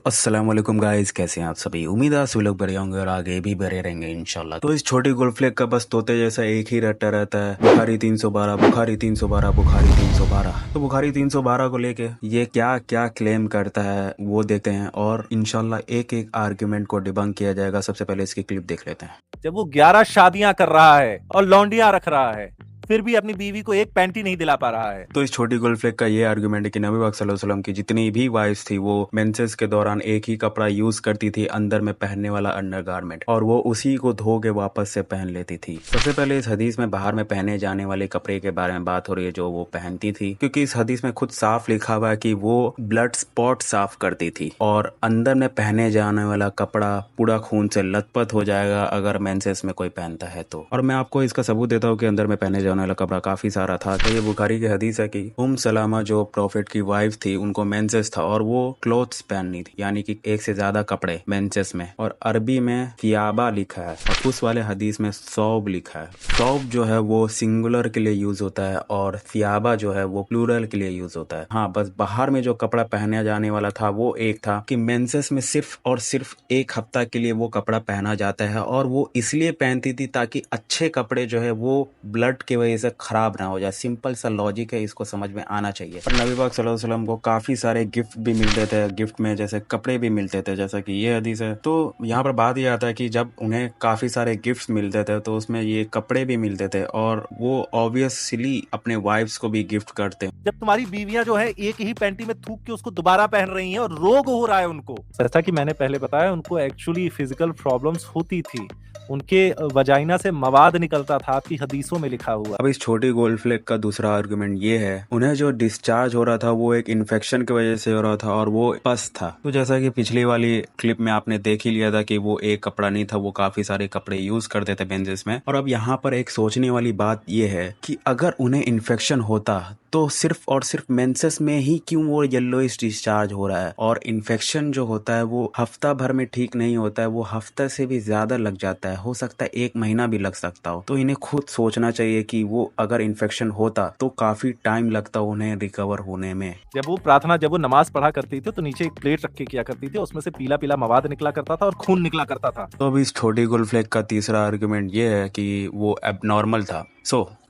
अस्सलाम वालेकुम गाइस, कैसे हैं आप सभी। उम्मीद है आप सभी लोग बढ़िया होंगे और आगे भी बढ़े रहेंगे इंशाल्लाह। तो इस छोटी गोल्डफ्लेक का बस तोते जैसा एक ही रट्टा रहता है, बुखारी 312, बुखारी 312, बुखारी 312। तो बुखारी 312 को लेके ये क्या क्या क्लेम करता है वो देते हैं और इंशाल्लाह एक एक आर्ग्यूमेंट को डिबंक किया जाएगा। सबसे पहले इसकी क्लिप देख लेते हैं। जब वो 11 शादियां कर रहा है और लौंडियां रख रहा है, फिर भी अपनी बीवी को एक पैंटी नहीं दिला पा रहा है। तो इस छोटी गोल्डफ्लेक का ये आर्गुमेंट है कि नबी पाक सल्लल्लाहु अलैहि वसल्लम की जितनी भी वाइफ्स थी वो मेंसेस के दौरान एक ही कपड़ा यूज करती थी, अंदर में पहनने वाला अंडरगारमेंट, और वो उसी को धो के वापस से पहन लेती थी। सबसे पहले इस हदीस में बाहर में पहने जाने वाले कपड़े के बारे में बात हो रही है जो वो पहनती थी, क्योंकि इस हदीस में खुद साफ लिखा हुआ है कि वो ब्लड स्पॉट साफ करती थी और अंदर में पहने जाने वाला कपड़ा पूरा खून से लथपथ हो जाएगा अगर मेंसेस में कोई पहनता है तो। और मैं आपको इसका सबूत देता हूँ कि अंदर में पहने जाने वाला कपड़ा काफी सारा था। तो ये बुखारी की हदीस है कि सलामा जो प्रॉफिट की वाइफ थी उनको मेंसेस था और वो क्लोथ्स पहननी थी, यानी कि एक से ज्यादा कपड़े मेंसेस में, और अरबी में थियाबा लिखा है और उस वाले हदीस में सौब लिखा है। सौब जो है वो सिंगुलर के लिए यूज होता है और थियाबा जो है वो प्लूरल के लिए यूज होता है। हाँ, बस बाहर में जो कपड़ा पहना जाने वाला था वो एक था कि मेंसेस में सिर्फ और सिर्फ एक हफ्ता के लिए वो कपड़ा पहना जाता है और वो इसलिए पहनती थी ताकि अच्छे कपड़े जो है वो ब्लड की वजह से खराब ना हो जाए। सिंपल सा लॉजिक है, इसको समझ में आना चाहिए। और नबी पाक सल्लल्लाहु अलैहि वसल्लम को काफी सारे गिफ्ट भी मिलते थे, गिफ्ट में जैसे कपड़े भी मिलते थे, जैसा कि ये हदीस है। तो यहाँ पर बात ये आता है कि जब उन्हें काफी सारे गिफ्ट मिलते थे तो उसमें ये कपड़े भी मिलते थे और वो ऑब्वियसली अपने वाइफ्स को भी गिफ्ट करते हैं। जब तुम्हारी बीवियां जो है एक ही पैंटी में थूक के उसको दोबारा पहन रही हैं और रोग हो रहा है उनको, जैसा कि मैंने पहले बताया, उनको एक्चुअली फिजिकल प्रॉब्लम्स होती थी, उनके वजाइना से मवाद निकलता था, आपकी हदीसों में लिखा हुआ। अब इस छोटी गोल्डफ्लेक का दूसरा आर्गुमेंट ये है, उन्हें जो डिस्चार्ज हो रहा था वो एक इन्फेक्शन की वजह से हो रहा था और वो पस था। तो जैसा कि पिछली वाली क्लिप में आपने देख ही लिया था कि वो एक कपड़ा नहीं था, वो काफी सारे कपड़े यूज करते थे मेंसेस में। और अब यहाँ पर एक सोचने वाली बात ये है कि अगर उन्हें इन्फेक्शन होता तो सिर्फ और सिर्फ मेंसेस में ही क्यों वो येलोइश डिस्चार्ज हो रहा है, और इन्फेक्शन जो होता है वो हफ्ता भर में ठीक नहीं होता है, वो हफ्ते से भी ज्यादा लग जाता है, हो सकता है 1 महीना भी लग सकता हो। तो इन्हें खुद सोचना चाहिए कि वो अगर इन्फेक्शन होता तो काफी टाइम लगता उन्हें रिकवर होने में। जब वो नमाज पढ़ा करती थी तो नीचे एक प्लेट रख के किया करती थी, उसमें से पीला पीला मवाद निकला करता था और खून निकला करता था। तो अब इस छोटी गोल्डफ्लेक का तीसरा आर्गुमेंट ये है कि वो एबनॉर्मल था।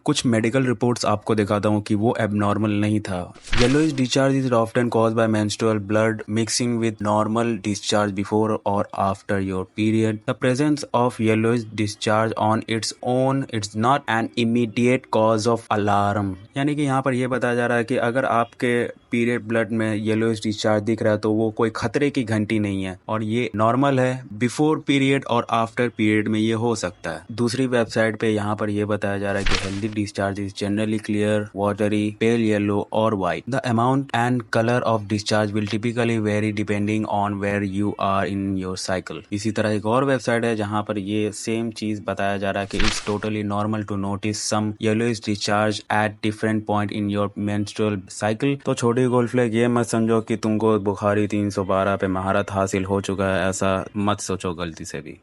कुछ मेडिकल रिपोर्ट्स आपको दिखाता हूँ कि वो एबनॉर्मल नहीं था। Yellowish discharge is often caused by menstrual blood mixing with normal discharge before और after your period. The presence of yellowish discharge on its own it's not an immediate cause of alarm. यानी कि यहाँ पर यह बताया जा रहा है कि अगर आपके पीरियड ब्लड में येलोइश डिस्चार्ज दिख रहा है तो वो कोई खतरे की घंटी नहीं है और ये नॉर्मल है। बिफोर पीरियड और आफ्टर पीरियड में ये हो सकता है। दूसरी वेबसाइट पे यहाँ पर यह बताया जा रहा है कि healthy discharge is generally clear, watery, pale yellow or white. The amount and color of discharge will typically vary depending on where you are in your cycle. इसी तरह एक और वेबसाइट है जहाँ पर ये सेम चीज बताया जा रहा है कि it's totally normal to notice some yellowish discharge at different point in your menstrual cycle. तो छोटी गोल्डफ्लेक ये मत समझो कि तुमको बुखारी 312 पे महारत हासिल हो चुका है, ऐसा मत सोचो गलती से भी।